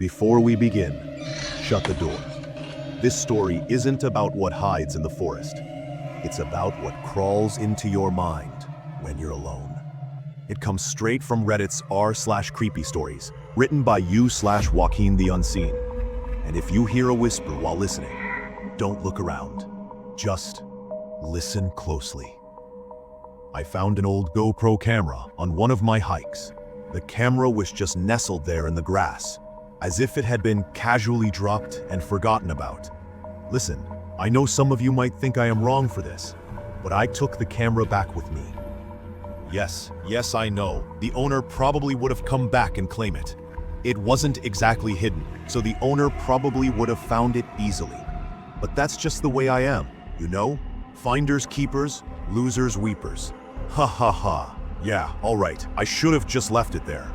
Before we begin, shut the door. This story isn't about what hides in the forest. It's about what crawls into your mind when you're alone. It comes straight from Reddit's r/creepy stories, written by you/Joaquin the Unseen. And if you hear a whisper while listening, don't look around. Just listen closely. I found an old GoPro camera on one of my hikes. The camera was just nestled there in the grass, as if it had been casually dropped and forgotten about. Listen, I know some of you might think I am wrong for this, but I took the camera back with me. Yes, I know. The owner probably would have come back and claim it. It wasn't exactly hidden, so the owner probably would have found it easily. But that's just the way I am, you know? Finders keepers, losers weepers. Ha ha ha. Yeah, alright, I should have just left it there.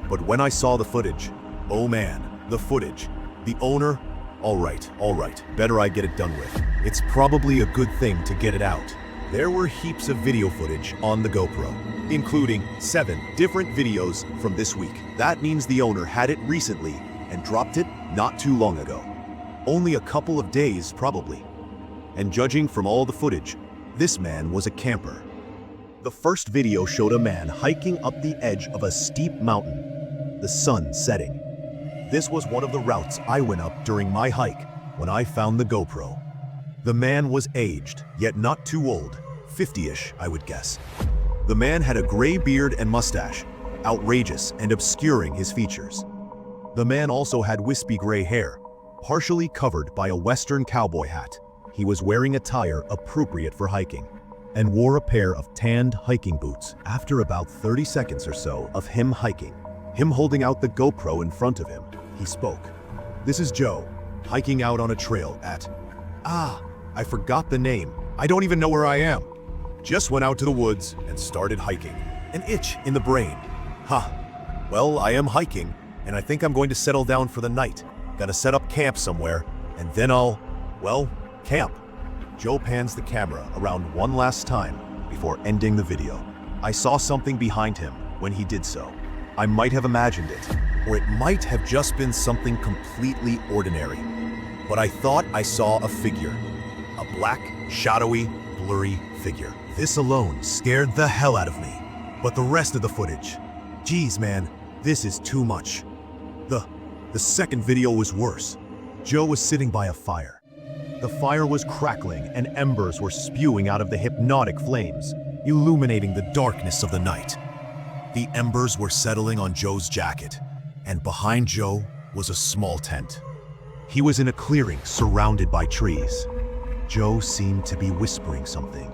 But when I saw the footage, oh man, the footage, the owner, all right, better I get it done with. It's probably a good thing to get it out. There were heaps of video footage on the GoPro, including 7 different videos from this week. That means the owner had it recently and dropped it not too long ago. Only a couple of days, probably. And judging from all the footage, this man was a camper. The first video showed a man hiking up the edge of a steep mountain, the sun setting. This was one of the routes I went up during my hike when I found the GoPro. The man was aged, yet not too old, 50-ish, I would guess. The man had a gray beard and mustache, outrageous and obscuring his features. The man also had wispy gray hair, partially covered by a Western cowboy hat. He was wearing attire appropriate for hiking, and wore a pair of tanned hiking boots. After about 30 seconds or so of him hiking, him holding out the GoPro in front of him, he spoke. "This is Joe, hiking out on a trail at... I forgot the name. I don't even know where I am. Just went out to the woods and started hiking. An itch in the brain. Well, I am hiking, and I think I'm going to settle down for the night. Gonna set up camp somewhere, and then I'll, camp." Joe pans the camera around one last time before ending the video. I saw something behind him when he did so. I might have imagined it, or it might have just been something completely ordinary. But I thought I saw a figure. A black, shadowy, blurry figure. This alone scared the hell out of me. But the rest of the footage, geez man, this is too much. The second video was worse. Joe was sitting by a fire. The fire was crackling and embers were spewing out of the hypnotic flames, illuminating the darkness of the night. The embers were settling on Joe's jacket, and behind Joe was a small tent. He was in a clearing surrounded by trees. Joe seemed to be whispering something.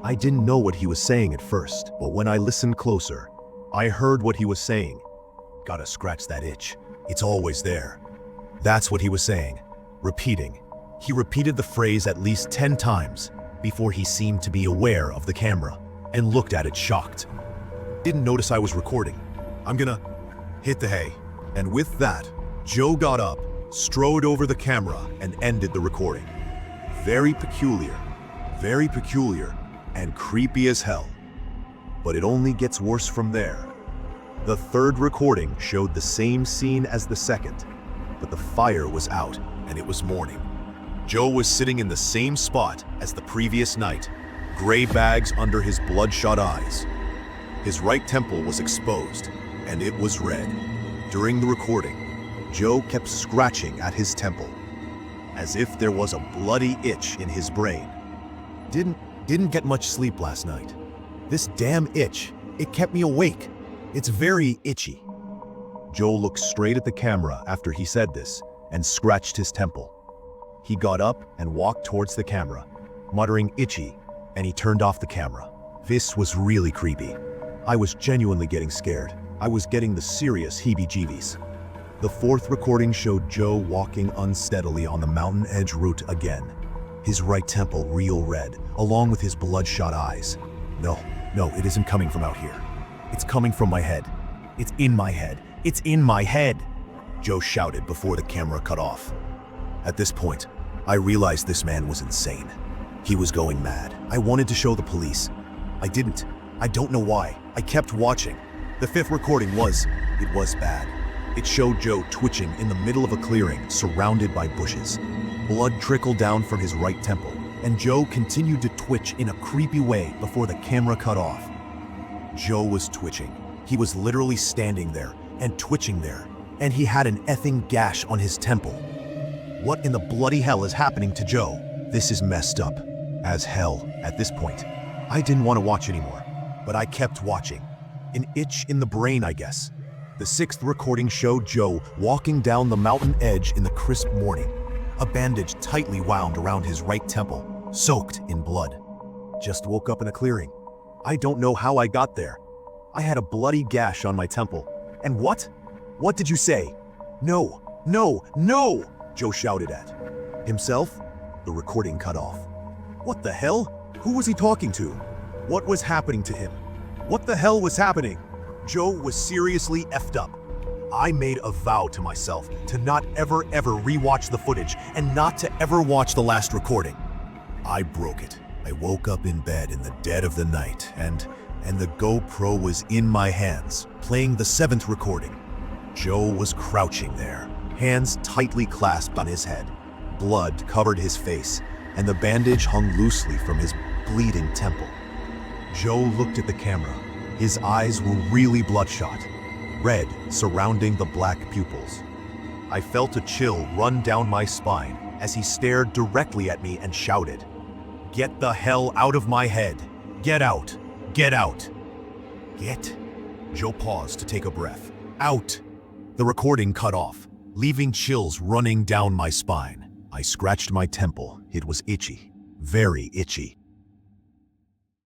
I didn't know what he was saying at first, but when I listened closer, I heard what he was saying. "Gotta scratch that itch. It's always there." That's what he was saying, repeating. He repeated the phrase at least 10 times before he seemed to be aware of the camera and looked at it shocked. Didn't notice I was recording. "I'm gonna hit the hay." And with that, Joe got up, strode over the camera, and ended the recording. Very peculiar, and creepy as hell. But it only gets worse from there. The third recording showed the same scene as the second, but the fire was out and it was morning. Joe was sitting in the same spot as the previous night, gray bags under his bloodshot eyes. His right temple was exposed, and it was red. During the recording, Joe kept scratching at his temple, as if there was a bloody itch in his brain. Didn't get much sleep last night. This damn itch, it kept me awake. It's very itchy. Joe looked straight at the camera after he said this and scratched his temple. He got up and walked towards the camera, muttering "itchy," and he turned off the camera. This was really creepy. I was genuinely getting scared. I was getting the serious heebie-jeebies. The fourth recording showed Joe walking unsteadily on the mountain edge route again. His right temple real red, along with his bloodshot eyes. No, it isn't coming from out here. It's coming from my head. It's in my head. It's in my head, Joe shouted before the camera cut off. At this point, I realized this man was insane. He was going mad. I wanted to show the police. I didn't. I don't know why. I kept watching. The fifth recording was bad. It showed Joe twitching in the middle of a clearing surrounded by bushes. Blood trickled down from his right temple, and Joe continued to twitch in a creepy way before the camera cut off. Joe was twitching. He was literally standing there and twitching there, and he had an effing gash on his temple. What in the bloody hell is happening to Joe? This is messed up as hell at this point. I didn't want to watch anymore, but I kept watching. An itch in the brain, I guess. The sixth recording showed Joe walking down the mountain edge in the crisp morning, a bandage tightly wound around his right temple, soaked in blood. Just woke up in a clearing. I don't know how I got there. I had a bloody gash on my temple. And what? What did you say? No, no, no! Joe shouted at himself. The recording cut off. What the hell? Who was he talking to? What was happening to him? What the hell was happening? Joe was seriously effed up. I made a vow to myself to not ever rewatch the footage and not to ever watch the last recording. I broke it. I woke up in bed in the dead of the night and the GoPro was in my hands, playing the seventh recording. Joe was crouching there, hands tightly clasped on his head. Blood covered his face, and the bandage hung loosely from his bleeding temple. Joe looked at the camera. His eyes were really bloodshot, red surrounding the black pupils. I felt a chill run down my spine as he stared directly at me and shouted, "Get the hell out of my head! Get out! Get out!" Get? Joe paused to take a breath. Out! The recording cut off, leaving chills running down my spine. I scratched my temple. It was itchy, very itchy.